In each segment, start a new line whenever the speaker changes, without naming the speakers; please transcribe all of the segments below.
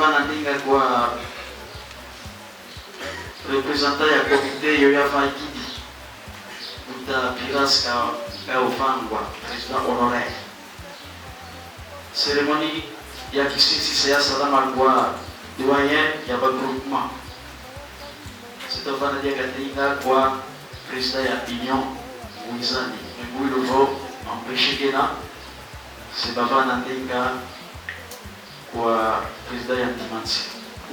Sitovana ndinga kwa representant ya comité yo ya Faikidi Buta Piras ka ufangwa président honoraire. Cérémonie ya kisisi siasa salama kwa doyen ya regroupement. Sitovana ndinga ndinga kwa président ya union Muizani Ngwilo vo empêcher kena. Sitovana ndinga kwa président ya Timansi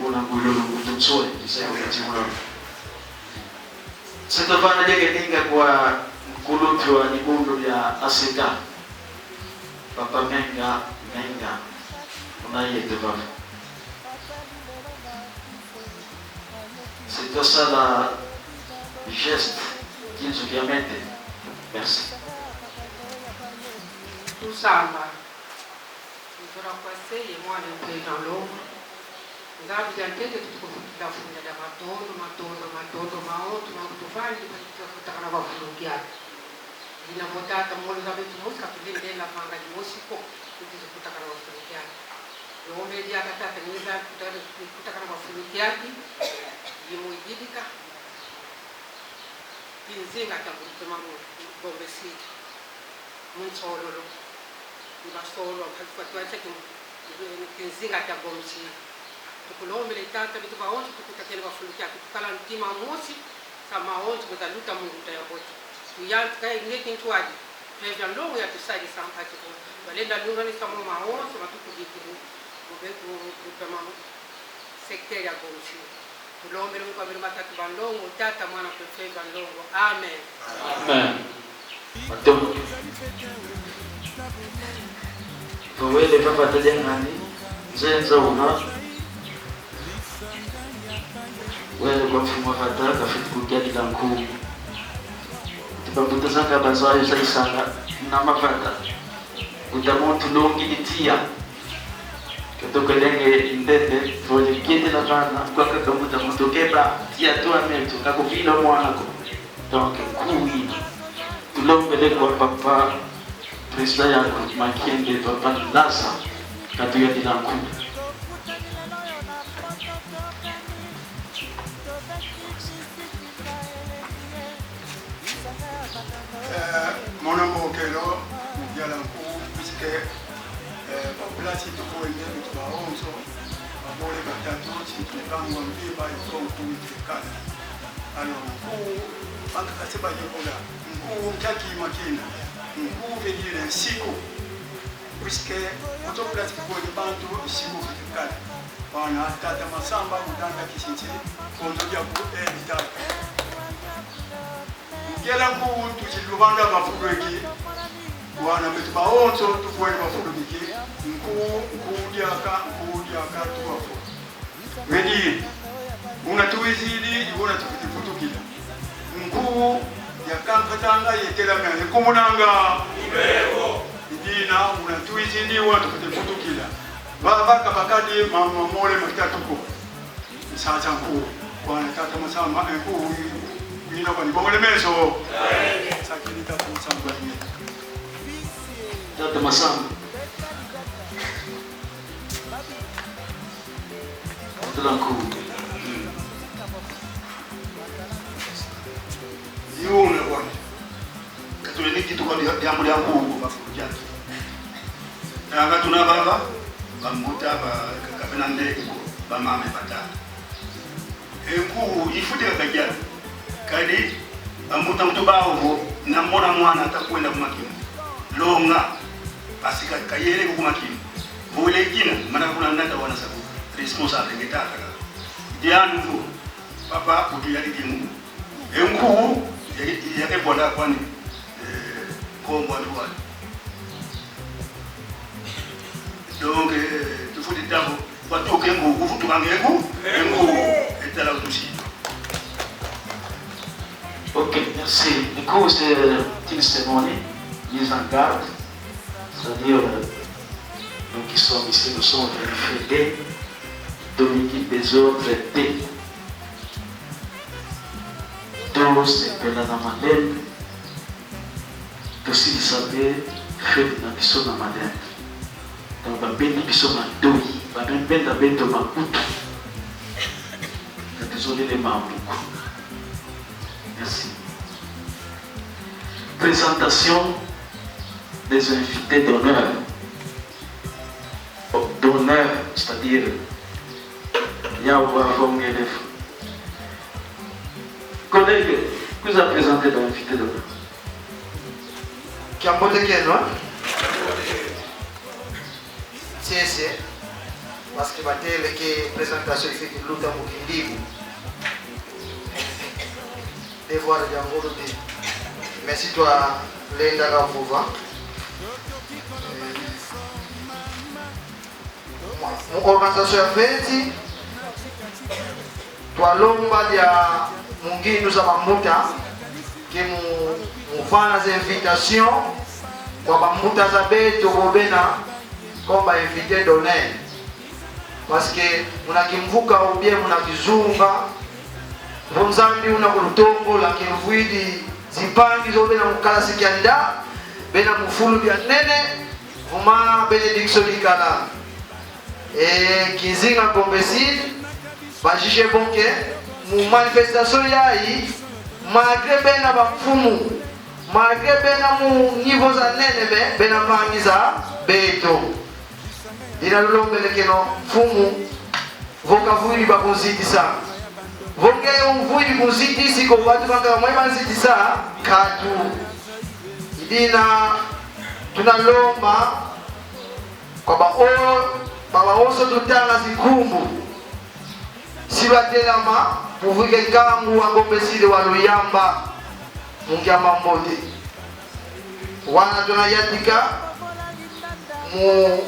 una Ngwilo kututsoi kisema katimu. Sitovana ndinga kwa mkulupi wa nibundo ya Aseka Papa Menga unayeteva. C'est ça la geste qu'ils ont mis. Merci.
Tout ça, nous avons passé et moi dans l'ombre. Nous avons bien fait de tout la foule de Matondo, Maoto, Tuvali, Ina votata molo za vitu mosi kapili ndela panga di mosiko kuti kutakana wafunikiati. Yombe dia katata niza kutakana wafunikiati yimuidika. Inzinga tambutema mu bombe siti. Munsolo Mbasolo kwa cheki inzinga tambombe siti. Tukulombe tata vitu baonzi tukutakena wafunikiati. Tukala ntima mosi sama onzi kuzaluta Mungu tayaboti. Tuyal kay ngeki ntwaji pevya longo ya tusali sampati ko balenda lunga ni samo maon so matuku dikiru mobeku kutama secteur ya gomshi tulombe lungu kwa matatu bandongo tata mwana pefe bandongo amen
Matom Kowele papa tajangani zenza una wewe kwa mfumo hata kafiti kujadi la mkuu Bambutazanga bazayo saisanga na mafata utamontu longi itia kutoka lenge indete projekete la bana kwa kamuta mutokeba tia toa metu kakuvila mwanako donc kuwi tulombele kwa papa president yangu makende papa ndasa katuya dilanku
Mon amour kero mujala mkuu puisque population tukoende tubaonzo babole batatu chipangwa mbiba iko mkuu itekana ano mkuu akasema yokola mkuu mtaki makina mkuu vile siku puisque population tukoende bantu siku itekana wana tata masamba mudanga kishinchi kondoja ku etaka Kela mkuu tuchilubanda mafudo iki wana metuba onzo tukuwele mafudo iki mkuu diaka tuwafu wedi unatuwizidi unatukutifutukila mkuu yakampatanga yetela mene kumunanga ibeho idina unatuwizidi unatukutifutukila babaka bakadi mama mole matatuko sasa mkuu wana tata masama mkuu Ina kwa nibongole meso. Sakini tatu masamba ni.
Tata masamba. Tulanku.
Yule kwa. Katuleni kitu kwa jambo la Mungu bafuja. Na katuna baba bamuta ba kapena ndege ba mama pata. Enku ifute kajana. Kadi amuta mtubaho na mona mwana atakwenda kumakini longa asika kayele kumakini bole kina mana kuna ndanda wana sabu responsable ngetaka dianu papa kutuyali dimu enku yake bonda kwani kombo alwa donc tufuti tabo watoke ngo kufutu kangeku enku etala utushi.
Ok, merci. Du coup, c'est une cérémonie, mise en garde, c'est-à-dire nous qui sommes ici, nous sommes fêtés, Dominique des autres, T. Tous, c'est que la Namadène, que si vous savez, fait dans la Namadène. Donc, la béni qui sont en douille, Banapenda bento makuta. Désolé les mambuko. Merci. Présentation des invités d'honneur. D'honneur, c'est-à-dire Yahweh Vongelef. Collègue, que vous avez présenté l'invité d'honneur?
Qui a monté qui est non? C'est parce que battre les présentation fait que l'autre a libre. Devoir de l'envoi. Merci toi, Linda Gavova. Mon organisation a fait, toi l'homme dia mungi nous avons monté que nous faisons des invitations pour monter à bête au Bena comme invité d'honneur parce que on a kimvuka ou bien on a kizunga bonzambi una kurutongo la kimvuidi zipangi zo Bena mukala sikianda Bena mufulu bya nene vuma benediction likala kizinga Gombeside bajije bonke mu manifestation yayi malgré Bena bafumu malgré Bena mu niveau za nene Bena vangiza beto ina lombele keno fumu voka vuili bakonzitisa vonge umvuili kunzitisi ko watu banga mwema nzitisa katu idina tunalomba kwa baba oso tutanga zikumbu sibatelama puvike kangu wa Gombeside wa Luyamba mungiama mbote wana tunayatika mu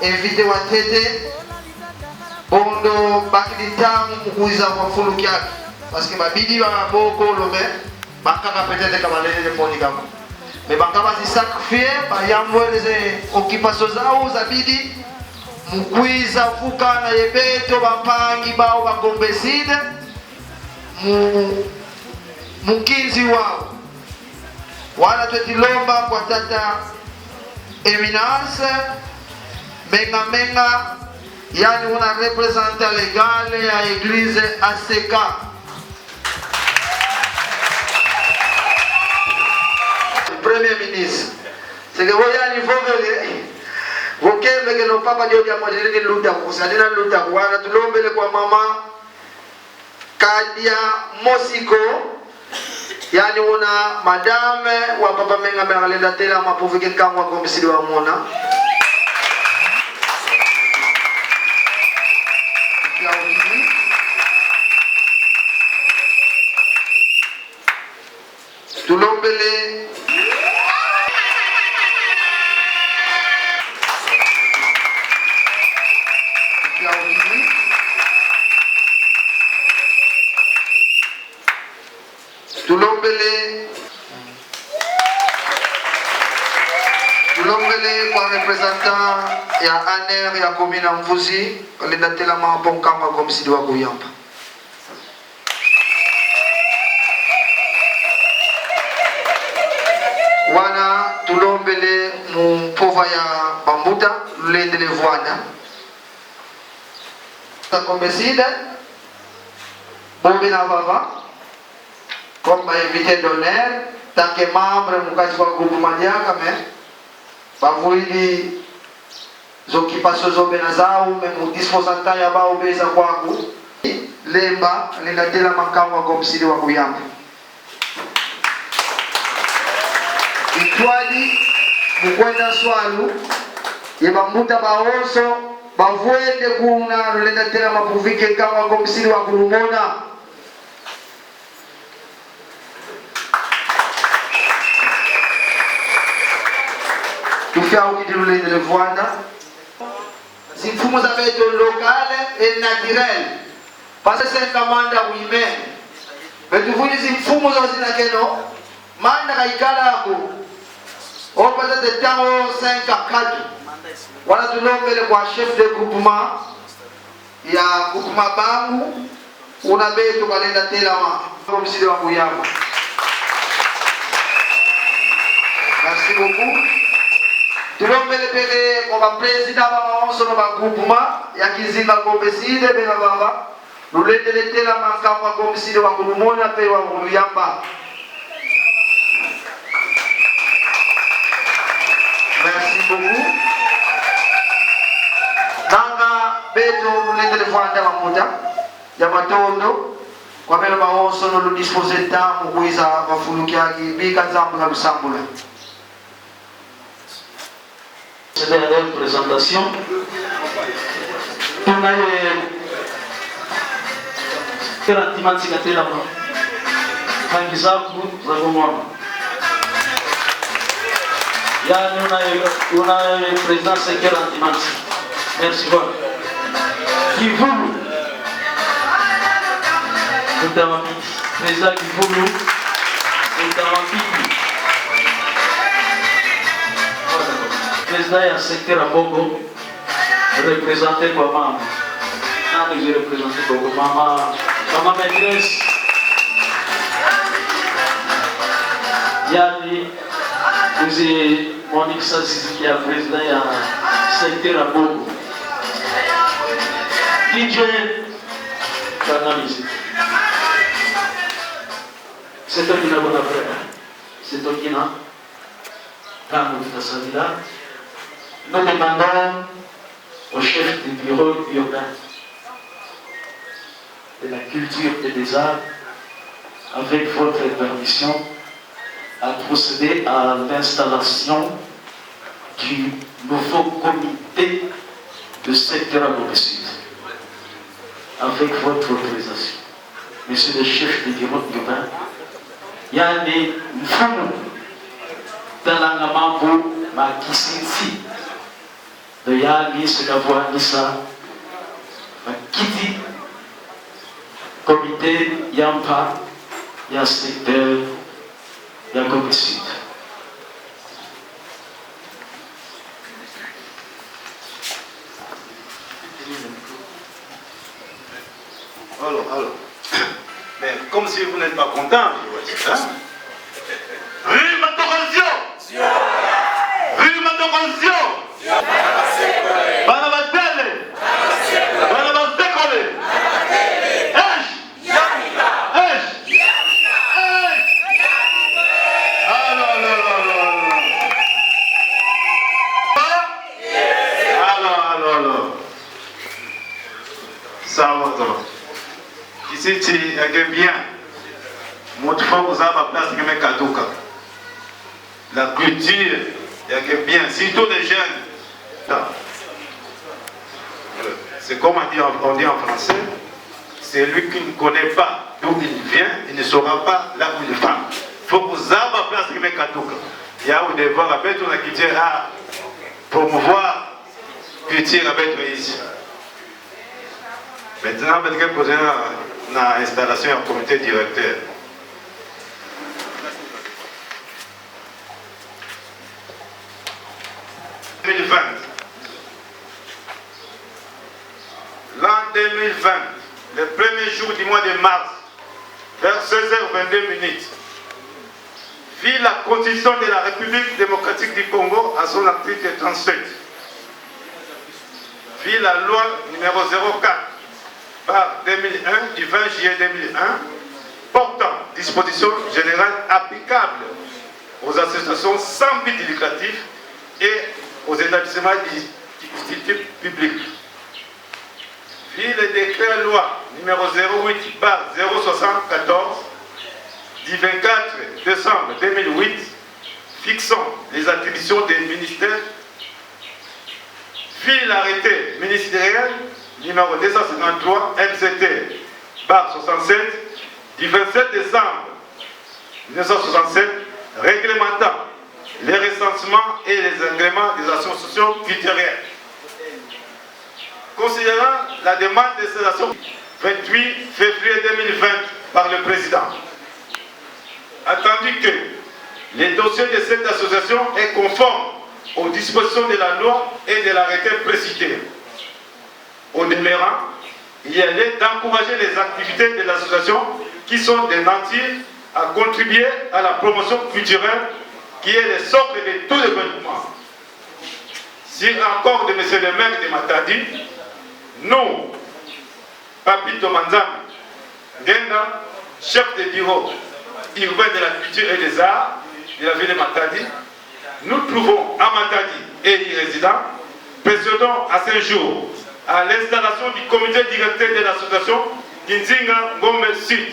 invité wa tete bondo bakiditamu mukuiza kwa fulu kyake parce que babidi ba boko lome bakaka peut-être kama lele poni kama mais bakaba si sacrifier ba yamweleze occupation zao zabidi mukuiza fuka na yebeto bapangi bao ba Gombeside mukinzi wao wana twetilomba kwa tata Eminence menga yani una representa legale ya Eglise ACK Premier ministre c'est que vous yani vovele vokembe que no papa dio ya modele luta kusadina luta wana tulombele kwa mama Kadia Mosiko yani una madame wa papa menga mengalenda tela mapuvike kangwa Gombeside wa mona tulombele kwa representant ya ANR ya commune Mvuzi kalenda tela mapongkamba Gombeside wa Kuyamba wana tulombele mu pova ya Bambuta lendele voana ta Gombeside bombe na baba comme invité d'honneur tant que membre mukati wa groupe Madiaka mais bavuili zokipaso zobena zao memu disposanta ya bao beza kwangu lemba linatela makamwa Gombeside wa Kuyamba itwali mukwenda swalu yebambuta baoso bavuende kuna linatela mapuvike kama Gombeside wa Kulumona tufia ukidilule de voanda zimfumo za beto locale et naturel parce que c'est kamanda women betu vuli zimfumo za zina keno manda kaikala yako opata de tango 5 4 wala tulombele kwa chef de groupement ya groupement bangu una beto kalenda telama Gombeside wa Kuyamba merci beaucoup tulombele pele kwa président ba onso na groupement ya kizinga Gombesile bena baba luleteletela makamwa Gombesile wa kulumona pe wa Luyamba. Merci beaucoup. Nanga beto luletele fwanda wa muda ya matondo kwa melo maoso no lu dispose tamu kuiza mafuluki yake bika zambu na lusambula.
C'était la même présentation. On a garanti que là on a le président merci beaucoup. Qui vous président qui vous président et un secteur à Bogo, représenté par maman. J'ai représenté Bogo, maman maîtresse. Yanni, vous êtes Monique Sassi qui est président et un secteur à Bogo. DJ, canalisé. C'est toi qui n'as pas d'affaire. C'est toi qui n'as pas d'affaire. Nous demandons au chef du bureau urbain de la culture et des arts, avec votre permission, à procéder à l'installation du nouveau comité de secteur à Sud. Avec votre autorisation. Monsieur le chef du bureau urbain, il y a des femmes dans la Mambo Makissi. De Yagi, ce d'avoir dit ça, Kiti, comité Yampa, Y'a secteur, Y'a Sud.
Alors, mais comme si vous n'êtes pas content, hein? Vive ma corrosion! Vive ma corrosion! Bana batele! Bana batekole! Ça va, ici, tu es bien. Moi, tu faut que vous avez ma place qui me katouka. La culture, il y a que bien, surtout les jeunes. C'est comme on dit en français, c'est lui qui ne connaît pas d'où il vient, il ne saura pas là où il va. Il faut que vous avez ma place qui me katouka. Il y a où devoir à mettre la culture à promouvoir la culture à mettre ici. Maintenant, je vais poser l'installation en comité directeur. L'an 2020, le premier jour du mois de mars, vers 16h22, vit la constitution de la République démocratique du Congo à son article 37. Vit la loi numéro 04 par 2001 du 20 juillet 2001 portant dispositions générales applicables aux associations sans but lucratif et aux établissements d'instituts publics. Vit le décret loi numéro 08 par 074 du 24 décembre 2008 fixant les attributions des ministères. Vit l'arrêté ministériel numéro 253 MCT par 67 du 27 décembre 1967 réglementant les recensements et les agréments des associations culturelles. Considérant la demande d'installation 28 février 2020 par le président, attendu que les dossiers de cette association est conforme aux dispositions de la loi et de l'arrêté précité. Au demeurant, il y a lieu d'encourager les activités de l'association qui sont des nantis à contribuer à la promotion culturelle qui est le socle de tout développement. Sur accord de M. le maire de Matadi,
nous, Papito Manzambi, Genda, chef de bureau urbain de la culture et des arts de la ville de Matadi, nous trouvons à Matadi et y résidents, procédons à ce jour à l'installation du comité directeur de l'association Kinzinga Ngombe Sud,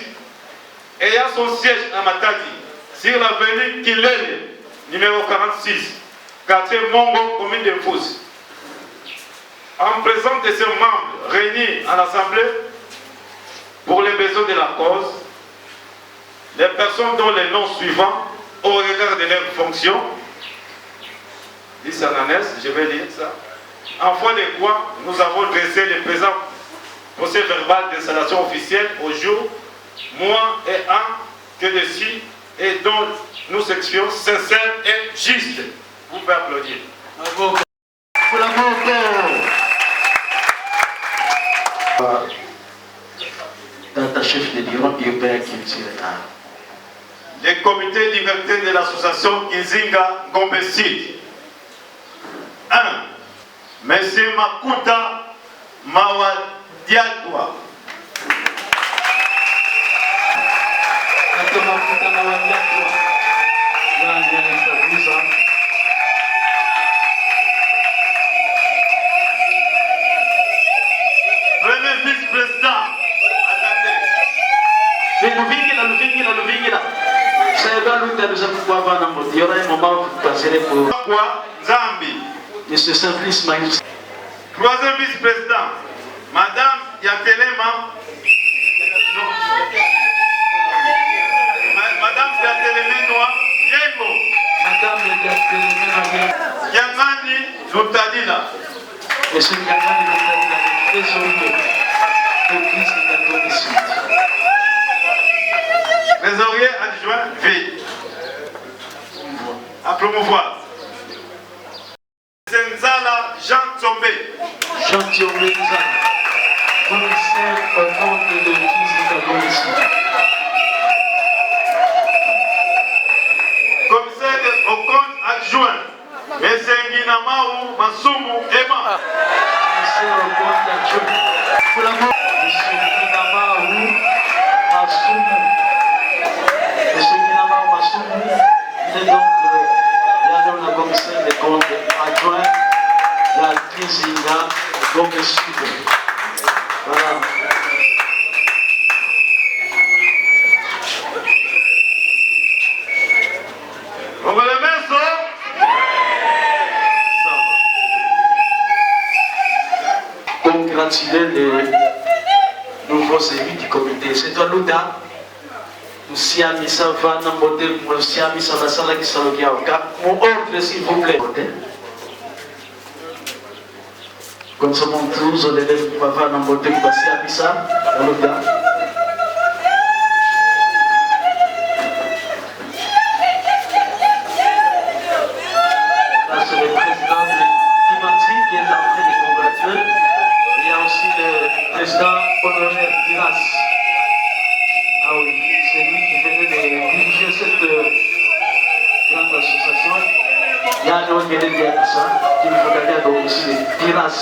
ayant son siège à Matadi, sur l'avenue Kilele, numéro 46, quartier Mongo, commune de Fous. En présence de ses membres réunis en assemblée pour les besoins de la cause, les personnes dont les noms suivants, au regard de leurs fonctions, je vais lire ça, en foi de quoi nous avons dressé le présent procès verbal d'installation officielle au jour, mois et an que dessus et dont nous exprions sincère et juste. Vous pouvez applaudir.
Bravo. Tata chef de bureau urbain culture.
Le comité directeur de l'association Kinzinga Ngombe Sud. 1. Monsieur Makuta Mawadiatwa. Premier vice-président.
Luvingila. Saya baru tak bisa kuat nama dia orang yang mau pasir pun.
Kwa Zambi.
Monsieur Simplice Maïs.
Troisième vice-président, Madame Yatelema. Madame Yatelema Yengo.
Madame Yatelema
Yangani Nutadila.
Monsieur Yangani Nutadila. Trésorier. Complice de la commission.
Trésorier adjoint V. À promouvoir. Senzala Jean Tombé.
Jean Tombé, commissaire au compte de l'église de la commission.
Commissaire au compte adjoint. Messenginamaou Masumu Emma.
Commissaire au compte adjoint. Pour l'amour, Messenginamaou Masumu. Messenginamaou Masumu. Il est donc la commissaire des comptes adjoint. La Kinzinga Ngombe Sud. Voilà.
On va le mettre ça.
Congratuler les nouveaux élus du comité. C'est toi, Louda. Nous sommes ici, nous sommes ici, la salle qui s'en mon ordre, s'il vous plaît. Comme ça, mon tour, je l'élève pour avoir un modèle qui passe à Bissa, à Louda. Là, c'est le président de Dimanti qui est en train de congratuler. Il y a aussi le président honoraire Diras. Ah oui, c'est lui qui venait de diriger cette grande association. Il y a un autre qui est derrière ça, qui me faut aller aussi le Diras,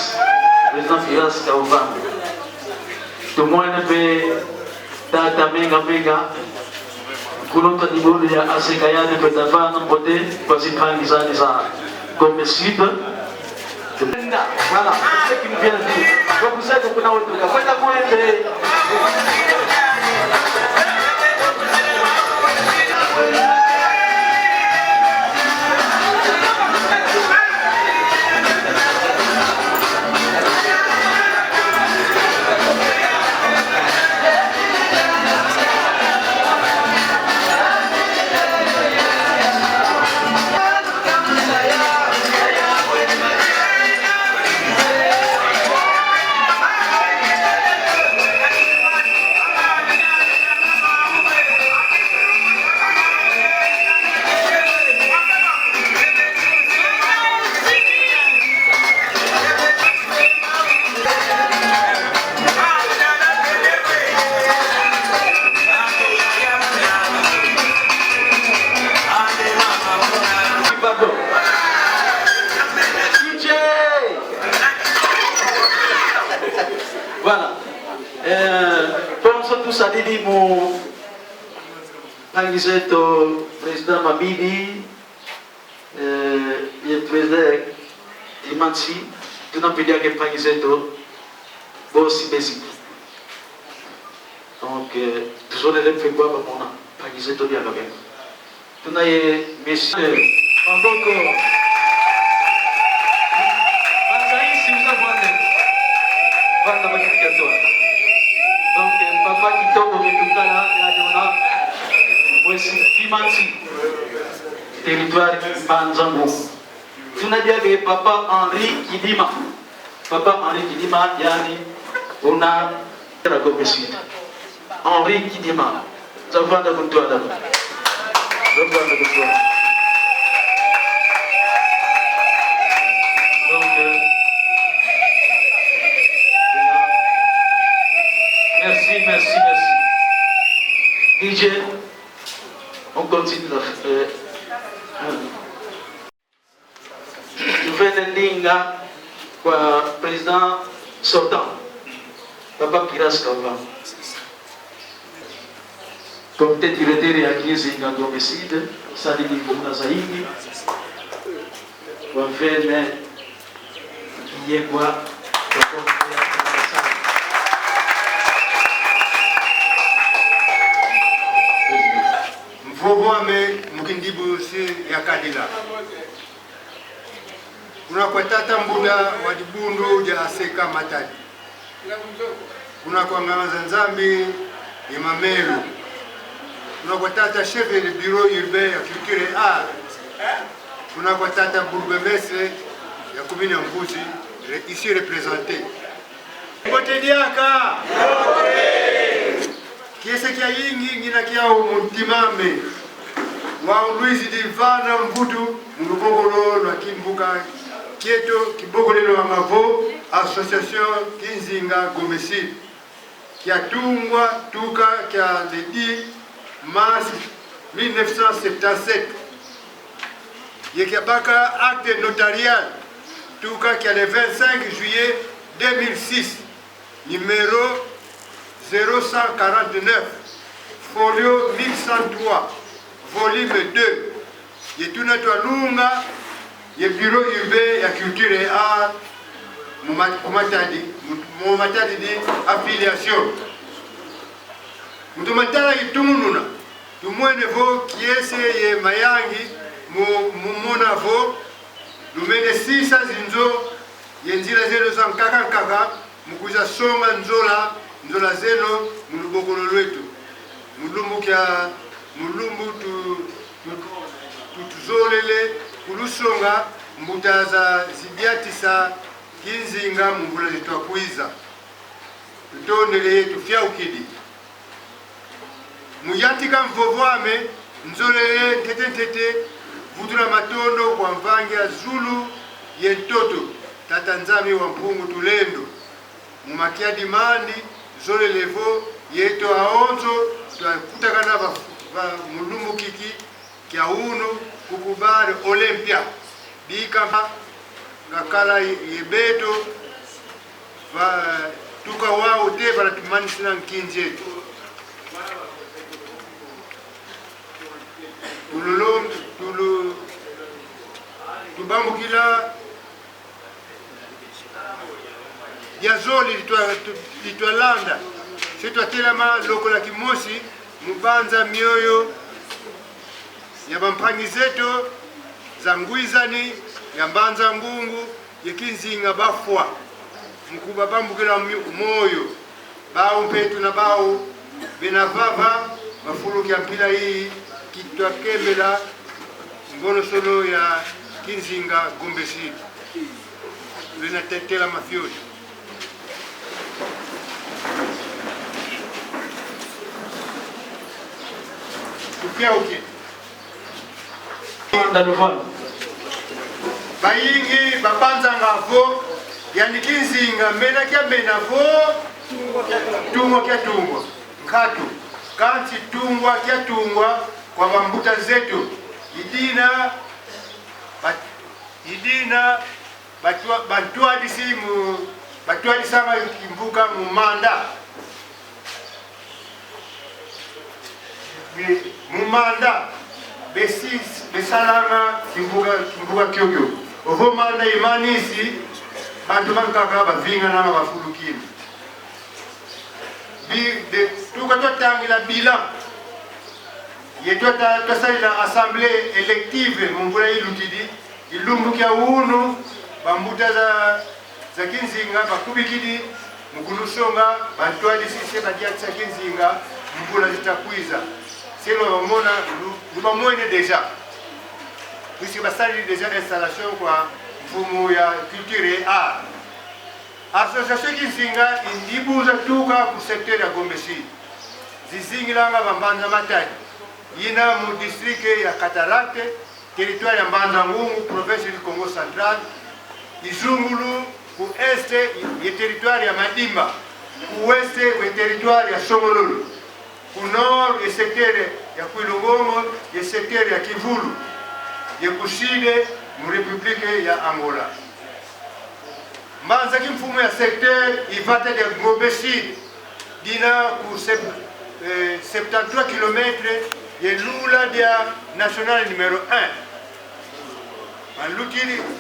le président Diras Kaouba. Tout le monde peut tata menga. Kulonta dibulu ya asekayane petavana mpote kwa zipangi zani za Ngombe Sud. Voilà, c'est ce qui me vient de dire. Donc vous savez qu'on a autre cas. Quand on est Angizeto President Mabidi e President Imansi tunampidia ke Angizeto bosi basic. Donc toujours les fait quoi pour moi Angizeto bien là bien. Tunaye messieurs Amboko Banzai si vous avez vanda bakikato. Donc papa kitoko metukala ya dona Mwesi Imansi territoire Banzango. Tunadia ke papa Henri Kidima. Papa Henri Kidima yani una la commission. Henri Kidima. Zavanda kuntua da. Zavanda kuntua. Donc merci. DJ, on continue la nouvelle ligne pour le président sortant, Papa Kiras Kava. Comité directeur ya Kizinga domicile, Salini Kuna Zaidi, Wafene Yegwa,
Mvogwame mkindibusi ya kadila. Kuna kwa tata mbuda wa dibundu ja aseka matadi. Kuna kwa ngamaza nzambi ya mameru. Kuna kwa tata chef de bureau urbain ya culture art. Kuna kwa tata bourgmestre ya commune Mbuzi ici représenté. Kote diaka. Kiese kia yingi ngina kia umutimame wa Luisi Divana Mvutu Mlubogolo na Kimbuka Kieto Kibogolelo wa Mavo Association Kinzinga Gomesi kia tungwa tuka kia le 10 mars 1977 yekia baka acte notarial tuka kia le 25 juillet 2006 numéro 0149, folio 1103, volume 2. Yetuna Lunga, ye bureau urbain ya culture et art, Mumatadi di affiliation. Mutumatala itununa, tumwene vo kiese ye mayangi, mumona vo, lumene sisa zinzo, yenzila zelo zankaka, mukuza songa nzola, nzola zeno mulubokolo lwetu mulumbu tutuzolele kulusonga mbutaza zibiatisa Kinzinga mvula zitwakuiza tutondele yetu fyaukidi muyatika mvovwame nzolele ntete vutura matondo kwa mvange ya Zulu yentoto tata nzami wa mpungu tulendo mumakia dimandi zole levo yeto aonzo tukutakana ba mulumbu kiki kia uno kukubare Olympia bika ngakala yebeto va tuka wao te para tumani sina nkinje tubambukila yazoli litwalanda setwatelama lokola kimosi mubanza mioyo ya bampangi zetu za ngwizani ya mbanza ngungu yekinzinga bafwa mkuba bambukila moyo bao mpetu na bao benavava mafuluki ya mpila hii kitwakemela ngono solo ya Kinzinga Gombesi linatetela mafioji tupyauke bayingi babanza ngavo yani Kinzinga mena kya mena vo tungwa kya tungwa nkatu kanti tungwa kya tungwa kwa bambuta zetu idina batwadi simu batwadi sama kimbuka mumanda mumanda besalanga kimbuga kyokyo ovo manda imanisi bantu bankaka bavinga nanga bafulukini tuka twatangila bilan yetwata twasalila assemblée élective mumvula ilutidi ilumbukia unu bambuta za kinzinga bakubikidi mukunusonga bantwalisise badiatisa kinzinga mvula zitakwiza selo bamona lubamwene deja puisque basali deja installation kwa mfumo ya culture et art. Association kinzinga indibuza tuka ku secteur ya Gombe Sud zizingilanga bambanza matani yina mu district ya Katarate territoire ya Mbanza Ngungu province du Congo central izungulu ku este ya territoire ya Madimba ku weste ya territoire ya Songololo ku nord ya secteur ya Kwilungongo ya secteur ya Kivulu ya kuside mu republique ya Angola. Mbanza kimfumo ya secteur ivate ya Gombe Sud dina ku 73 km ya lula dia national numéro 1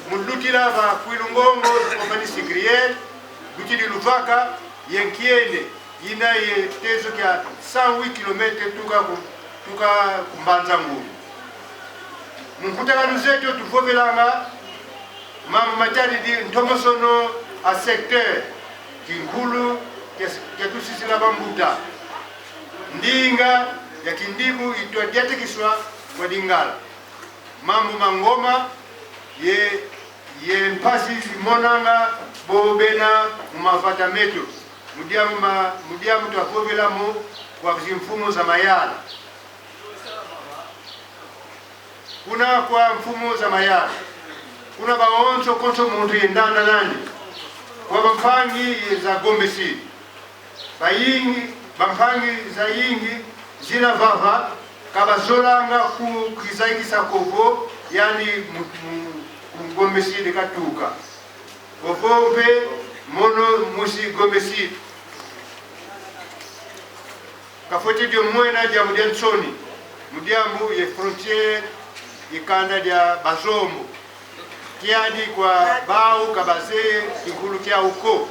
mulutila va Kwilungongo compagnie Sigriel lutili Luvaka yenkiene ina ye tezo kya 108 km tuka kumbanza Ngungu. Mkutakano zetu tuvovelanga mama matari di ntomosono a secteur kinkulu ya tusisila bambuta ndinga ya kindibu itwadiatekiswa kwa Dingala mambo mangoma ye mpasi monanga bobena mumavata meto mudiamu twavovela mu kwa mfumo za mayala kuna kwa mfumo za mayala kuna baonso konso muntu yendanda nani kwa bampangi za Gombe Sud bayingi bampangi za yingi zina vava kabazolanga ku kizaikisa kovo yani Gombe Sud katuka ovompe mono musi Gombe Sud kafote dio mwena dia mudiansoni mudiambu ye frontiere ikanda dia bazombo kiadi kwa bau kabaze kikulu kia uko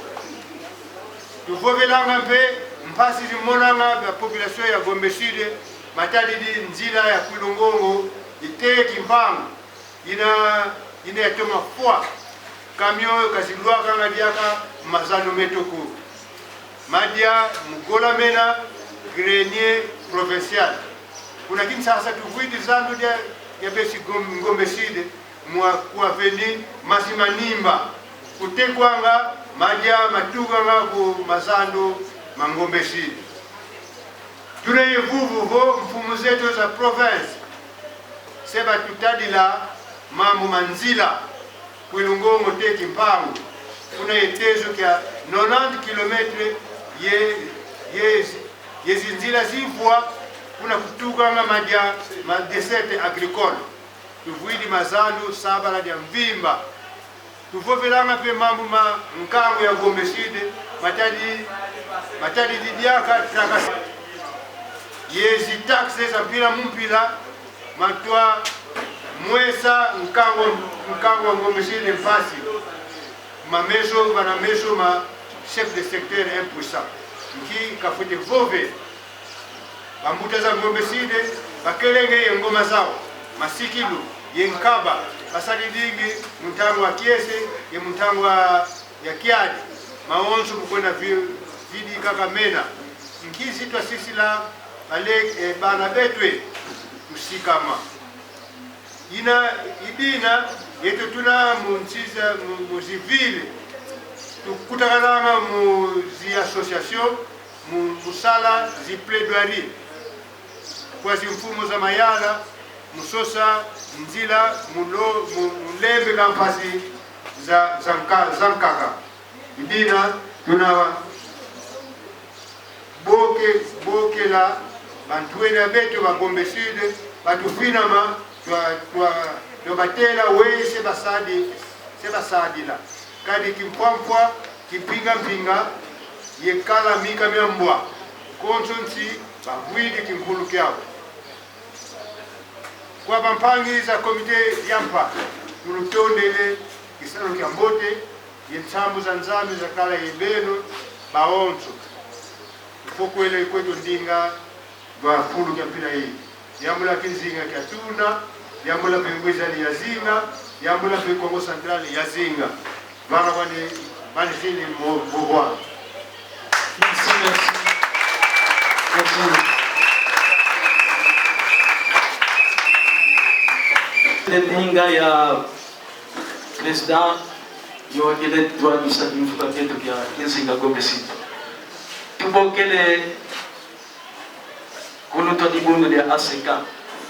tuvovelanga mpe mpasi limonanga ya population ya Gombe Sud matali di nzila ya Kwilungongo ite kimpango ina yatoma fwa kamyo kasilwa kanga diaka mazano metoko madia mugola mena grenier provincial kuna kin sasa tuvuidi zandu dia ya besi Gombe Sud mwa kuaveni masimanimba kutekwanga madia matuganga ku mazando mangombe Sud. Tunaye vuvuvo mfumo zetu za province seba tutadila mambo manzila Kwilungongo teki mpango kuna yetezo kia 90 km ye zinzila zivua kuna kutukanga madia madeserte agricole tuvuidi mazandu sabala dia mvimba tuvovelanga pe mambo mkango ya Gombe Sud matadi didiaka traka yezi taxes ampila mumpila matwa mwesa mkango wa Gombe Sud mpasi mameso bana meso ma chef de secteur impuissant ki kafute vove bambuta za Gombe Sud bakelenge ngoma zao masikilu yenkaba basali dingi mtango wa Kiese ye mtango ya Kiadi maonzo kukwenda vidi Kakamena nkizi twa sisi la ale bana betwe tusikama ina ibina yetu tuna munchiza muzivile tukutakalanga muzi association musala zi plaidoirie kwa mfumo za mayala musosa nzila mulembe kampasi za nkaka ibina tuna boke la bantuena betu ba Gombe Sud batufinama twa batela we sebasadila kadi kimpwampwa kipinga yekala mika myambwa konsonsi bavwidi kinkulu kyao kwa bampangi za komite yampa mulutondele kisano kya mbote yentsambu za nzambi za kala yebeno baonso fokwele kwetu ndinga ba fulu kya mpira hii yambula kinzinga kya tuna yambula pembezali ya zinga yambula pe Kongo Central ya zinga bana bani zini mbowa.
Ndinga ya president yo ile twa msanii mfukateto ya Kinzinga Gombe City tubokele kunuto dibuno ya ASK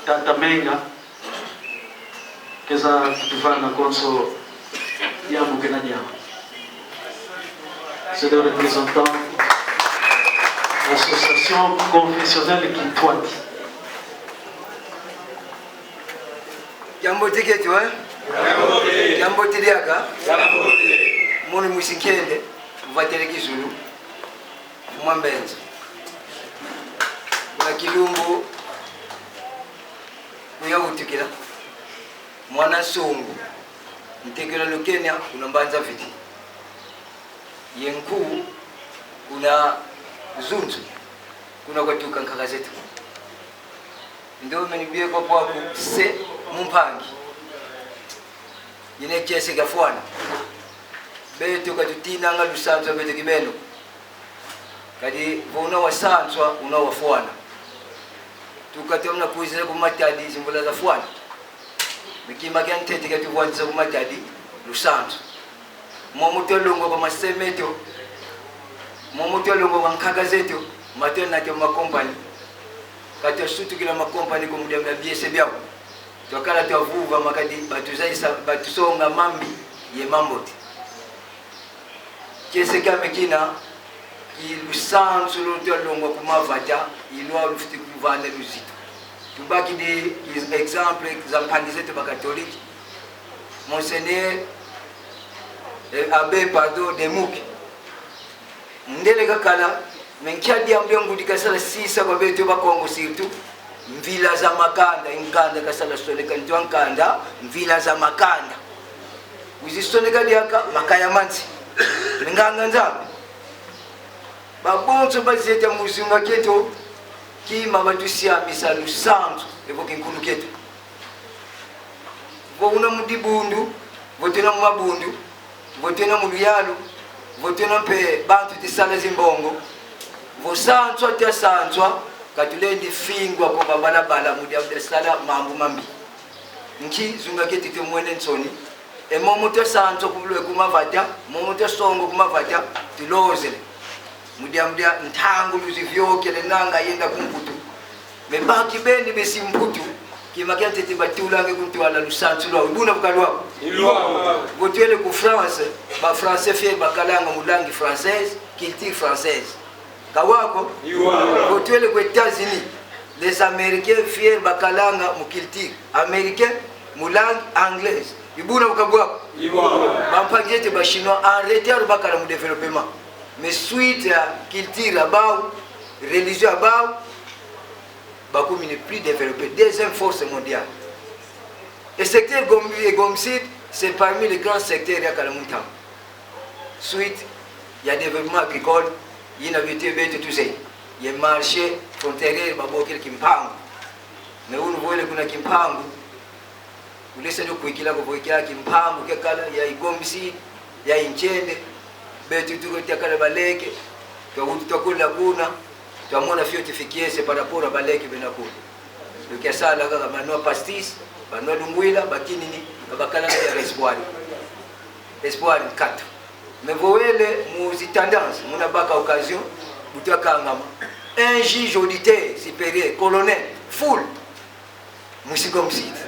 Tata Menga keza kutufana konso ya mukena jama. C'est le représentant de l'association confessionnelle Kintwati.
Jambo tiketu jambo tiliaka muni musikende vatele kizulu mwambenza kuna kilumbu kuyahutikila mwana sungu mtekela lukenya kuna mbanza viti yenku kuna zunzu kuna kwatuka nkaka zetu ndio menibie kwa kwaku se mumpangi yine kese gafwana beto katutina nga lusanzwa beto kibeno kadi vona wasanzwa una wafwana tukatomna kuizile kumatadi zimbula za fwana mikima kya ntete katuvwanza kumatadi lusanzwa momutolongo kwa masemeto momutolongo kwa nkaka zetu matena kya makompani kati sutu kila makompani kumudia biese byao twakala twavuva makadi batuzaisa batusonga mambi ye mamboti kese kame kina ilusansu lotolongo kumavata ilwa lufiti kuvana luzito tubaki de exemple za mpandi zetu bakatoliki Monseigneur Abbé Pardo de Muki ndele kakala menkiadi ambiongo dikasala sisa kwa betu ba Kongo surtout mvila za makanda inkanda kasala soleka ntwankanda mvila za makanda uzisoneka diaka makaya manzi nganga nzabe babonzo bazeta muzunga keto kima batusia misalu santu evoke nkulu keto vona mudibundu votena mabundu votena muluyalo votena pe bantu tisala zimbongo vosantswa tiasantswa katulendi fingwa kwa balabala mudia sala mambu mambi nki zunga keti te mwene nsoni e momoto santswa kubulwe kumavata momoto songo kumavata tilozele mudia ntangu luzivyokele nanga yenda kumputu mebaki bendi besimputu kimakia tete batula nge kuntwala lusantu lwa ubuna bukalwa ilwa votele ku France ba français fier bakalanga mulangi française culture française kawako votele ku États-Unis les américains fier bakalanga mu culture américain mulangi anglaise ibuna bukabwa bampangete ba chinois en retard bakala mu développement mais suite à culture about religion about Bakoum n'est plus développé, deuxième force mondiale. Le secteur Gombi et Gomsid, c'est parmi les grands secteurs de Kalamuntam. Suite, il y a développement agricole, il y a une habitude de tout ça. Il y a un marché frontalier, il y a Kimpangu. Mais où nous voyons qu'il y a Kimpangu, vous laissez nous qu'il y a Kimpangu, il y a Gomsid, il y a Inchende, il y a Kalabaleke, il y a Laguna. Tuamona fio tifikiese par rapport à baleki benakulu ukesala kaka manua pastis manua lungwila bakini ni bakala ya espoir 4 mais voyez muzi tendance muna baka occasion butaka ngama un juge auditeur supérieur colonel full musiko msite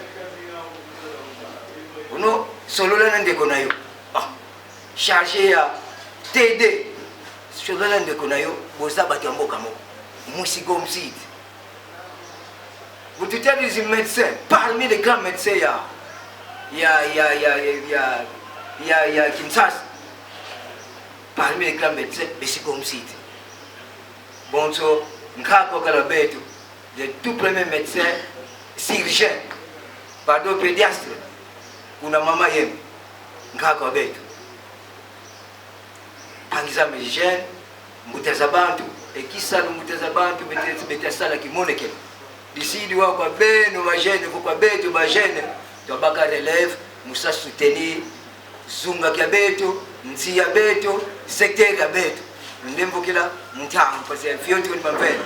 uno solola ndeko nayo chargé ya TD solola ndeko nayo boza batamboka moko Moussigo Msid. Vous dites des médecins, parmi les grands médecins, il y a Kinshasa. Parmi les grands médecins, Moussigo Msid. Bon, so, Nkako Kalabeto, le tout premier médecin chirurgien pardon pédiastre kuna mama yenu ngaka betu pangiza mejene muteza bantu ekisalo muteza bantu betasala kimonekelo disidi wa kwa beno majene kwa betu majene tobaka relève musa soutenir zunga kya betu ntia betu secteur ya betu ndemvukila mtango parce que fionti ni mambele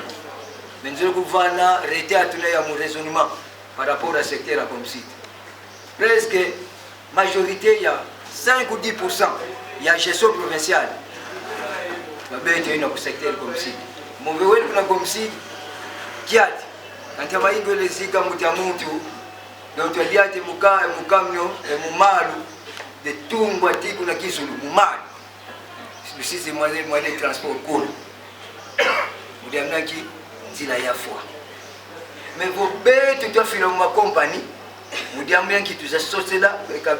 menzelo kuvana rete atuna ya mu raisonnement par rapport à secteur comme site presque majorité ya 5 ou 10% ya gestion provinciale babetu ina ku secteur comme site move wetu kuna comme site kiati kantama ingo lezika mutamuntu donc aliate mukamyo mumalu de tungwa tiku na kisulu mumalu sisi mwane transport cool mudiamnaki nzila ya foi mais vos betu to filo ma compagnie mudiamnaki tuza sosela ka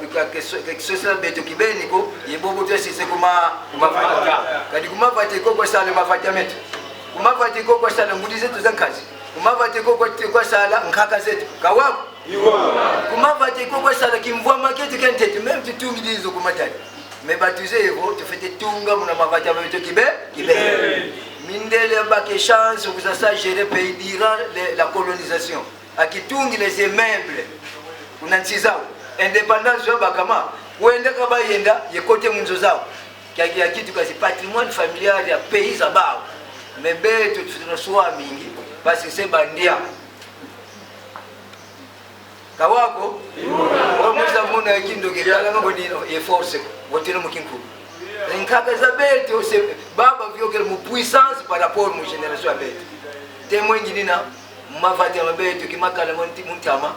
sosela betu kibeniko yebobo to sisi kuma mafata kadi kuma fate ko sala mafata metu kuma fate ko sala ngudize tuzankazi kuma fate ko sala nkaka zetu kawapo kuma fate ko sala kimvua maketi kentete même tu tungidizo kuma tati mais baptisé tu fais des tunga mon mavata avec kibe mindele bake chance vous ça gérer pays durant la colonisation akitungi les immeubles kuna ntsizao indépendance ya bakama wenda kaba yenda yekote munzo zao kyaki ya kitu kasi patrimoine familial ya pays abao mais beto tunaswa mingi parce c'est bandia kawako omuza muna ekindo gekala ngobodino e force botino mukinku nkaka za beto se baba vyokel mu puissance par rapport mu génération abeto témoin nginina mavati abeto kimakala monti muntama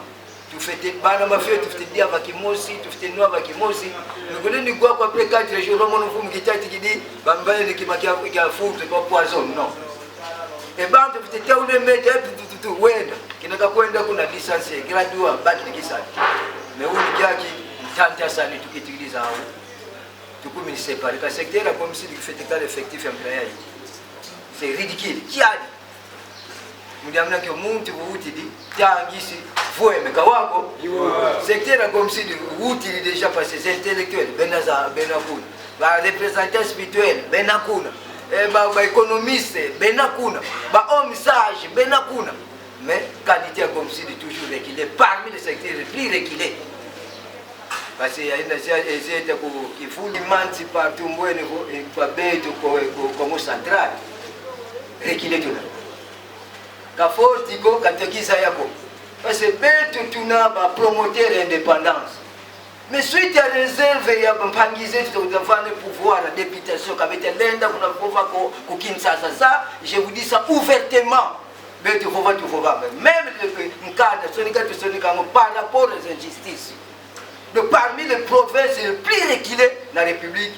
tu fete bana mafio tu fete dia vakimosi tu fete noa vakimosi ngoleni kwa après 4 jours mon fumu kitati kidi bambaye likimakia kwa food kwa poison non e bantu fete taule mete tu wenda kinaka kwenda kuna distance gradua baki nikisani meuni kyaki tanta sana tukitikiliza hao tukumi séparé ka secteur la comme si du fait état effectif employé c'est ridicule kiadi mudiamna ke muntu buutidi tangisi voeme kawako secteur comme si du buutidi déjà passé c'est intellectuel benaza benakuna ba représentant spirituel benakuna ba économiste benakuna ba homme sage benakuna mais qualité comme si de toujours reculé parmi les secteurs les plus reculés parce qu'il y a une essai de qui fout l'immense partout mbwene kwa beto comme central reculé tout là ka forti ko katekisa yako parce que beto tuna ba promoter indépendance mais suite à réserve ya mpangize tutafanya pouvoir la députation kabete lenda kuna pova ko Kinshasa ça je vous dis ça ouvertement beto pova tu pova même le cadre sonika par rapport aux injustices de parmi les provinces les plus reculées de la République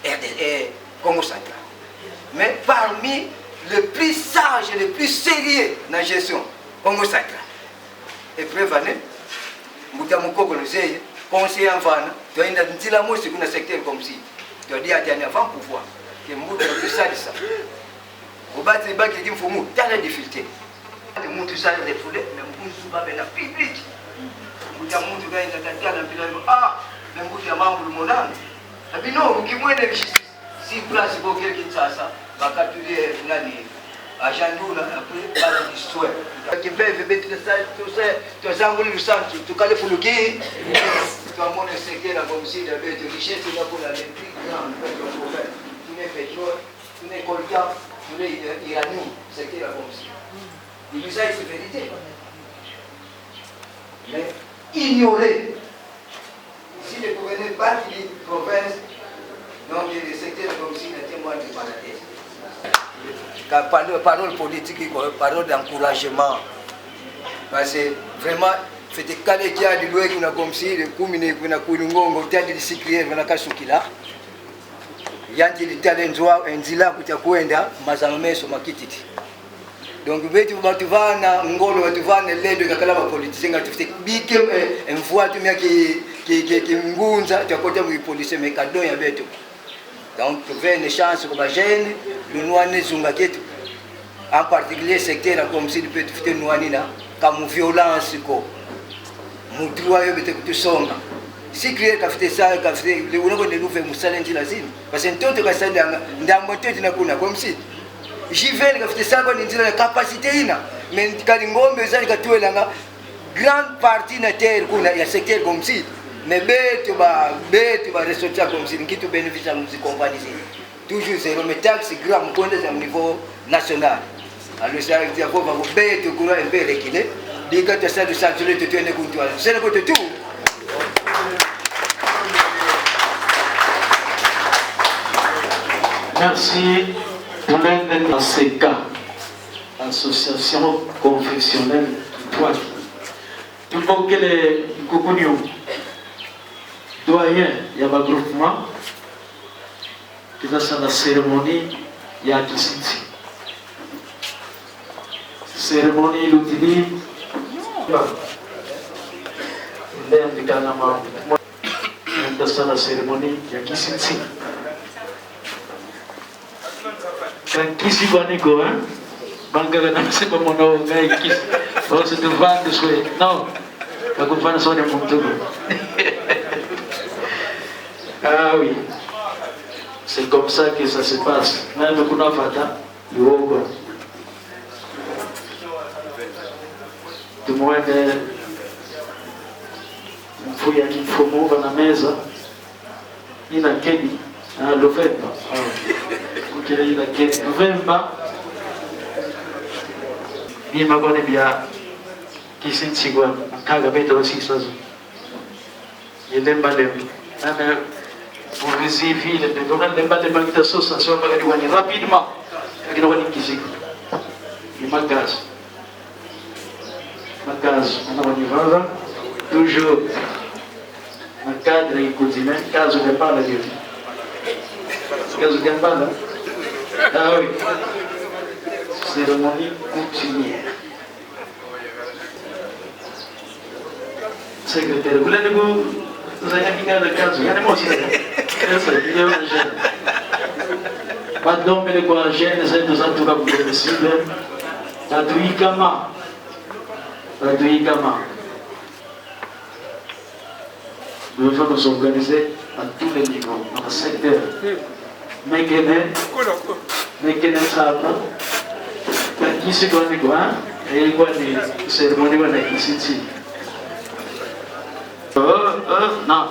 et Congo central mais parmi les plus sages et les plus sérieux dans la gestion Congo central et prévané mutamukoko nzeye conseiller enfant toenda ntila mosi kuna secteur comme si tu dis à tes enfants pouvoir que mutu tu sali ça obati baki kimfumu tala difficulté de mutu sali de foule mais mutu ba bena public mutu mutu gaenda katika mpira ah mais mutu ya mambo monana abino ukimwene si place pour quelqu'un sasa bakatulie nani ajandula après bala d'histoire kibeve betu ça zanguli lusantu tukale fuluki tuamone secteur comme si de betu richesse là pour la plus grande problème tu ne pétrole tu ne coltan tu ne irani secteur comme si il nous a été vérité mais ignorer si les gouverneurs pas qui province donc les secteurs comme si les témoins de paradis parole politique, parole d'encouragement. Parce que vraiment, c'était calé qui a du loin qui n'a comme si le commune qui n'a pas eu un tel de cyclier, on a cassé qui là. Yanti le talent joie, un zila qui a coenda, mazamé sur ma kititi. Donc, tu vas na ngolo, tu vas na l'aide de la politique, tu fais big une fois tu mets qui ngunza, tu as côté du policier, mais cadeau y a bête. Donc, tu fais une chance pour la jeune, le noir en particulier secteur comme si tu peux te faire noir comme violence, mutu wayo bete kutusonga si kriye kafite saa kafite le unakwenda luve musale njila zini parce ntonto kasanda ndambo ntonto nakuna kwa msiti jiveni kafite saa kwa njila na capacité ina mais kali ngombe zani katuela nga grande partie na terre kuna ya secteur comme si mais beto ba ressortir comme si kitu bénéfice musique compagnie toujours zéro mais taxe gramme konde za niveau national alors ça veut dire qu'on va beto kuna mbele kile diga to ça de sanctionner tout ene kuntu c'est le côté tout.
Merci pour l'aide à ces cas, association confessionnelle du Toit. Tout le monde qui est Kokunio, doyen, il y a un groupement qui va faire la cérémonie, il y a Kisiti. Cérémonie, l'outil, l'air du Kanama, il va faire la cérémonie, il y a Kisiti. Kisi kwa niko bangga na sipa mono ngai kisi oh c'est de vendre souhait non pas qu'on fasse sonner mon tour ah oui c'est comme ça que ça se passe même kuna fata yoga tout le monde foi aqui fomo na mesa e na kedi lo fait kile ila kesi Novemba ni magone bia kisinchi kwa kaga beto sisazo yelemba lem ana pour vérifier le développement lemba lemba kita sosa so bagadi wani rapidement akina wani kisiko ni magaz ana wani vava toujours na cadre e cozinha caso de pala de caso de pala. Ah oui, cérémonie coutumière. Secrétaire, vous voulez vous avez bien le cas, il y a des mots aussi. Il y a un gène. Pas d'homme, mais le quoi, gène, c'est nous en tout cas pour le cible. La douikama. Nous devons nous organiser à tous les niveaux, dans le secteur. Mekene sapa kisi kwa ni kwa ilikuwa ni seremoni wa kisiti non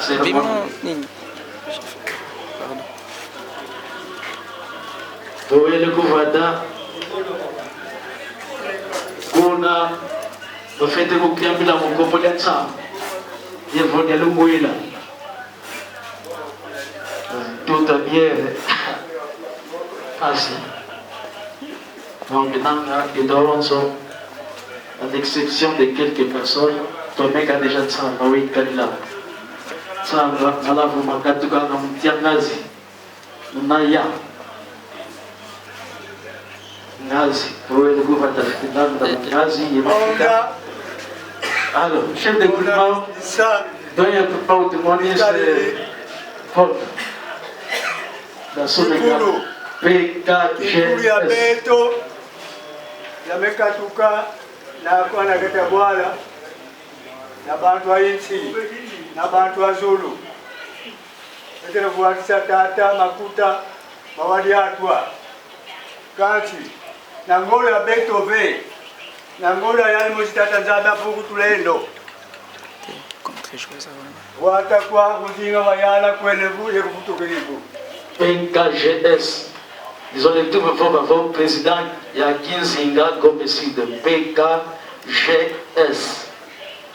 seremoni ile kuvada kuna bafete kukiambila mkopo ya tsa yevoni alungwila tout à bien facile. Donc, à l'exception de quelques personnes, ton mec a déjà ça, oui, Kalila. Ça, là, vous m'avez tout cas dans mon nazi. Naya. Nazi. Pour le gouvernement, nazi, il va. Alors, chef de gouvernement, doit y avoir pas de monnaie, c'est Paul.
Ikulu ya beto yamekatuka na kwana katabwala na bantu wa inchi na bantu wa Zulu etera kuwatisa tata makuta mawadi atwa kanchi na ngolo ya beto ve na ngolo ya yali muzitata nzaba fuku tulendo watakuwa kuzinga wayala kwenevu yekufutukirivu
PKGS. Disons le tout avant président Yakinzinga Gomeside. PKGS.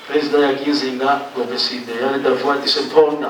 Président Yakinzinga Gomeside. Il y a des voix qui se prennent.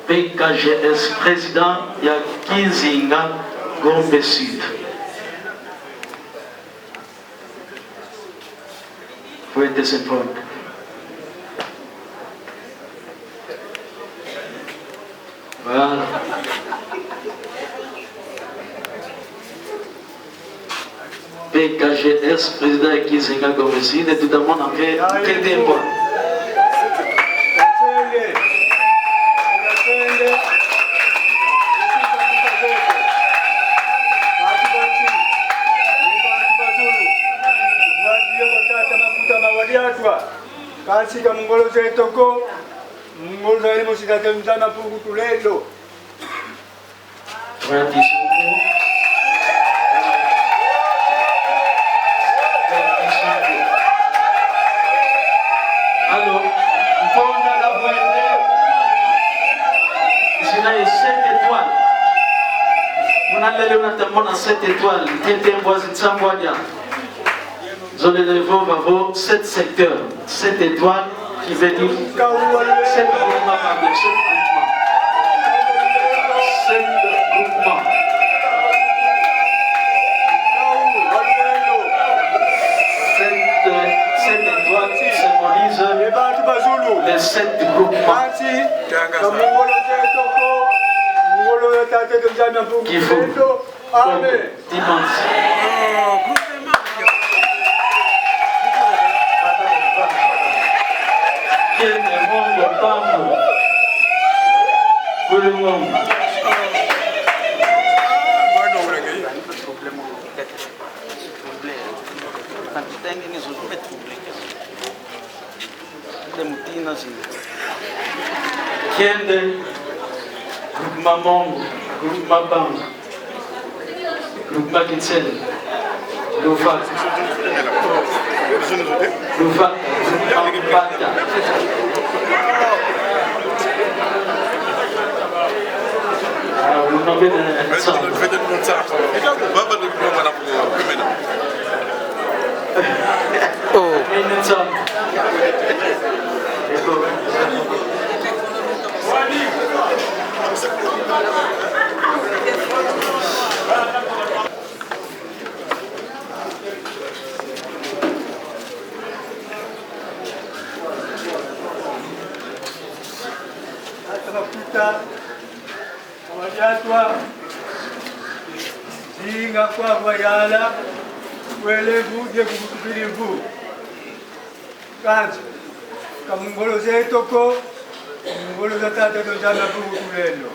PKGS président Yakinzinga Gombe Sud. Fuente Simple. Voilà. PKGS, président qui s'est engagé comme ici, et tout le monde en fait très tempo.
Kasi ka mungolo sa ito ko, mungolo sa imo sinatamta na po kutulelo.
Alors, on a la voie c'est là 7 étoiles. On a l'air de 7 étoiles. Tintin voisin Sambodia. Zone de niveau va avoir 7 secteurs, 7 étoiles qui veut dire 7 groupements. 7 groupements. 7 étoiles qui symbolisent les 7 groupements qu'il faut dimanche. Kende, groupement Mongo, groupement Banga, groupement Kitsen, Louvak, groupement Bata. Vous n'avez
Wajatwa zinga kwa wayala welevu je kukupilivu kanzi kamungolo zetoko mungolo zatata tonjana kukutulendo.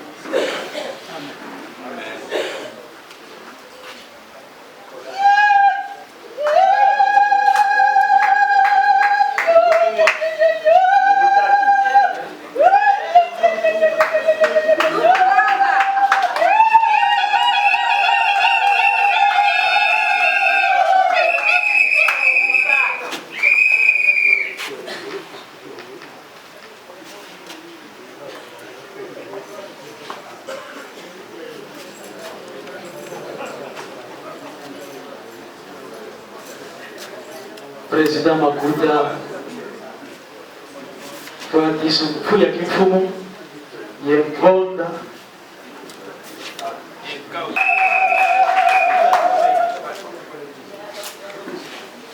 Président Makuta, kwa kisufu ya kifumu yemponda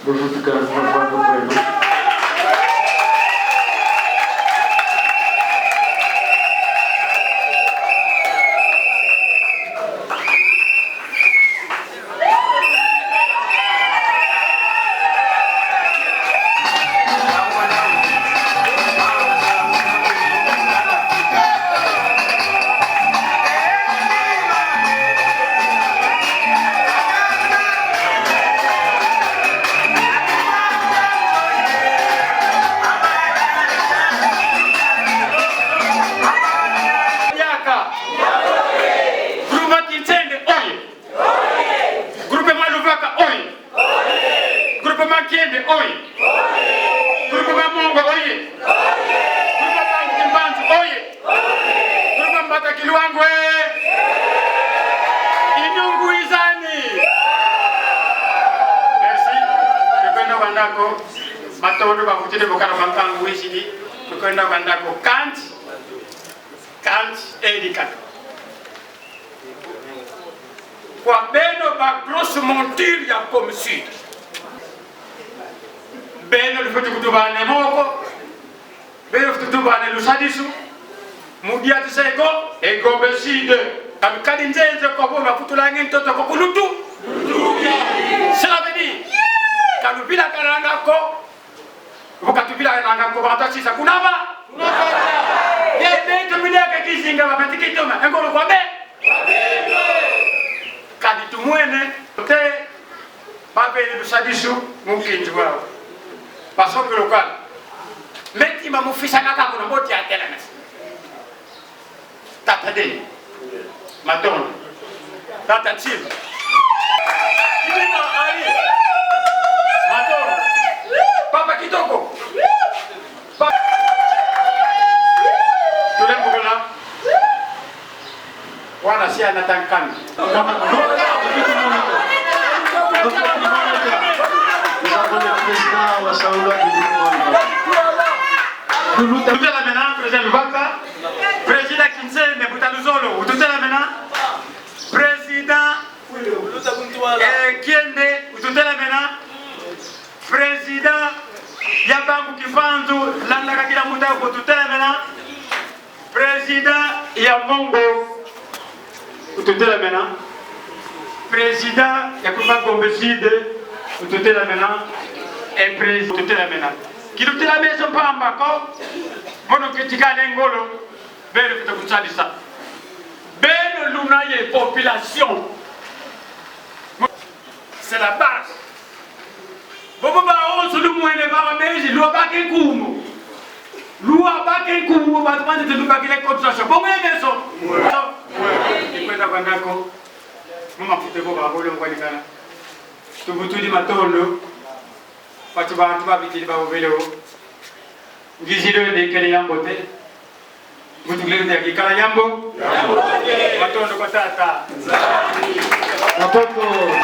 buvutuka mwangu kwenu.
Matondo bakutire bokana bankangu wishidi tukwenda bandako kanti edikato kwa beno ba grosse monture ya comme sud beno lufetu kutubane moko beno kutubane lusadisu mudia tisego egombe side kamikadi nzenze ko bomba kutula ngento to ko kulutu cela veut dire kalubila kananga ko ukatubila kananga ko batasi sakunaba yebe to midaka kizinga bapatike toma ngolo kwa be kadi tumwene te babeli lusadisu mukinji wao pasoko lokal meti mamufisa kaka kuna mboti atela nasi tata de madonna tata chilo kibina ali madonna papa kitoko tulembo kala wana si anatankana Tutela maintenant, président Lubaka, président Kinsene, Butaluzolo, tutela maintenant, président Kiende, tutela maintenant, président Yabangu Kifanzu, Landaka Kila Mutako, tutela maintenant, président Yamongo, tutela maintenant, président Yakuba Gombeside, tutela maintenant, et président tutela maintenant. Qui nous tient la maison pas en bas, mon critique à l'engolo, belle que vous savez ça. Belle lunaye population. C'est la base. Bobo ba on se le moine ba meji, lo ba ke kumo. Loi ba ke kumo ba demande de ba ke les cotisations. Bon mais ça. Ouais. Kwenda kwandako. Mama kutebo ba bolo ngwanikana. Tubutudi matolo. Pati bantu babitili babovelo ngizilo ndekele yambo te mutugile ndeki kala yambo matondo kwa tata matondo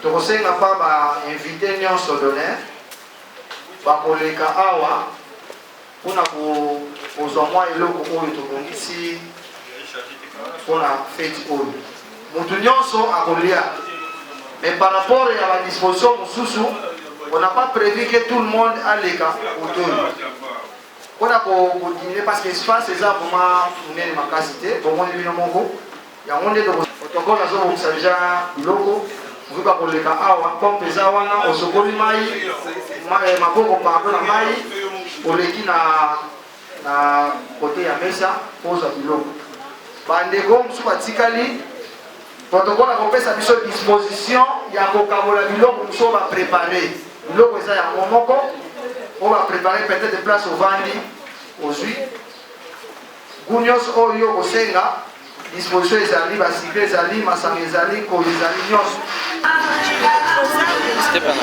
tokosenga pa ba-invité nyonso d'honneur bakoleka awa mpona kozwa mwa eloko oyo tobongisi mpona feti oyo mutu nyonso akolia mais par rapport ya badisposition mosusu on n'a pas prévu que tout le monde aleka otoyo mpona kodimine parce que espace eza vraimen monene makasi te bomoni bino moko yango nde protocole azobongisa deja biloko vuka koleka awa pompe eza wana osokoli mai maboko pardo na mai oleki na kote ya mesa ozwa biloko bandeko mosusu batikali protocole akopesa biso disposition ya kokabola biloko mosusu baprépare biloko eza yango moko oyo baprépare peut-être place ovandi ozwi gu nyonso oyo kosenga disposition ezali basikle ezali masanga ezali koli ezali nyonso
Stefano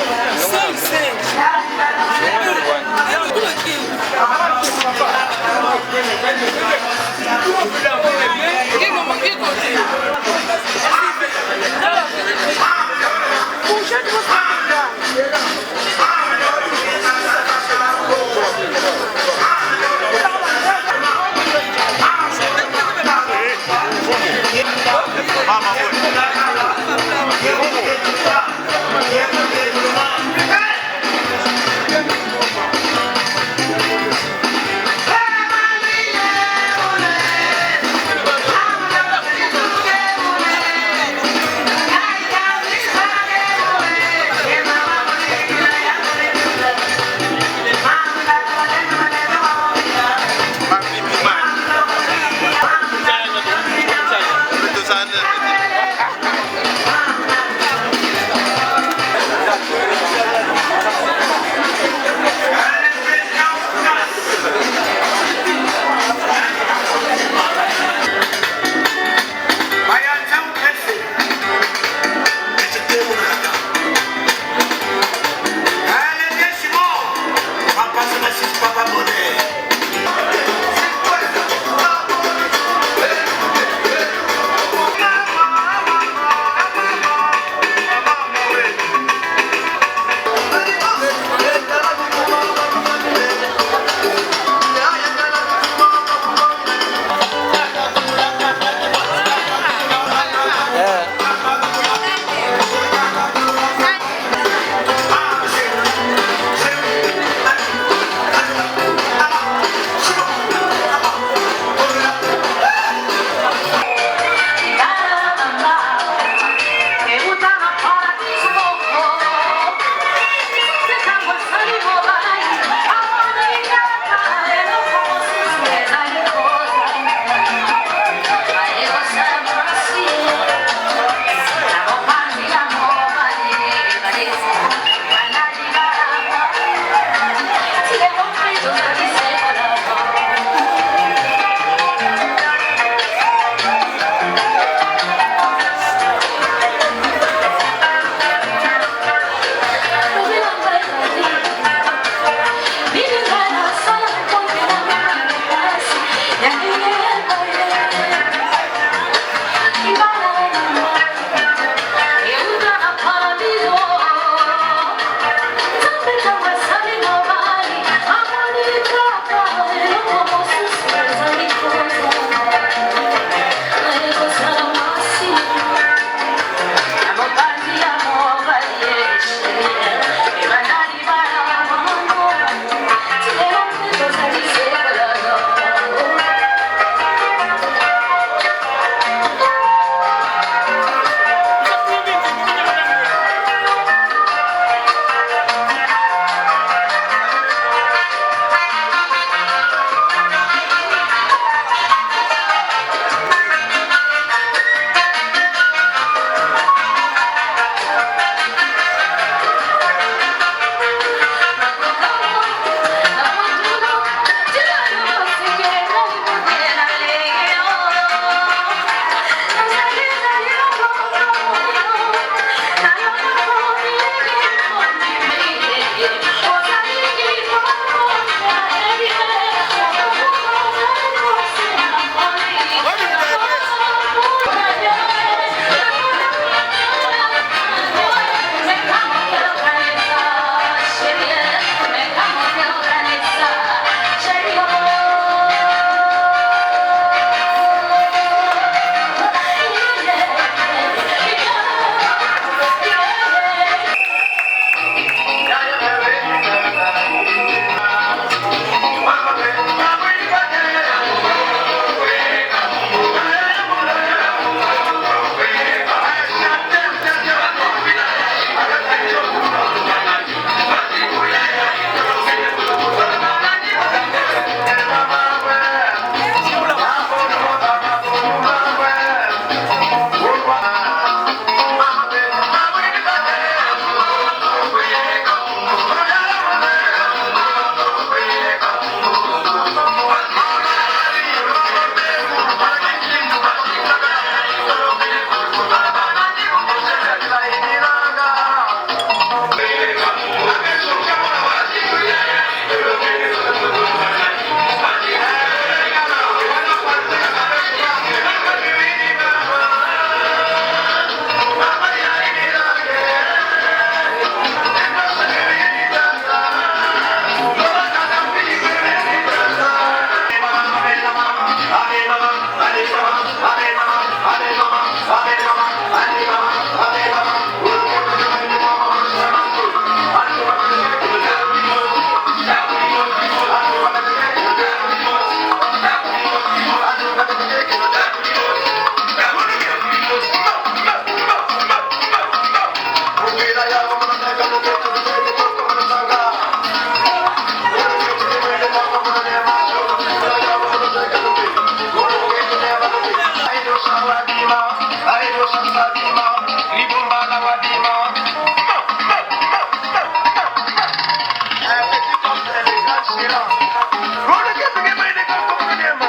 Rudi kitu kimwende kwa kumnyema.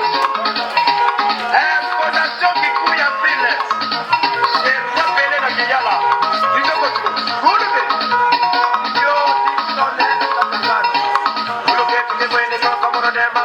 Fondation Kikuya Village. Rappelez la Guyala. Rudi kitu. Yo, disonne, Rudi kitu kimwende kwa kumnyema.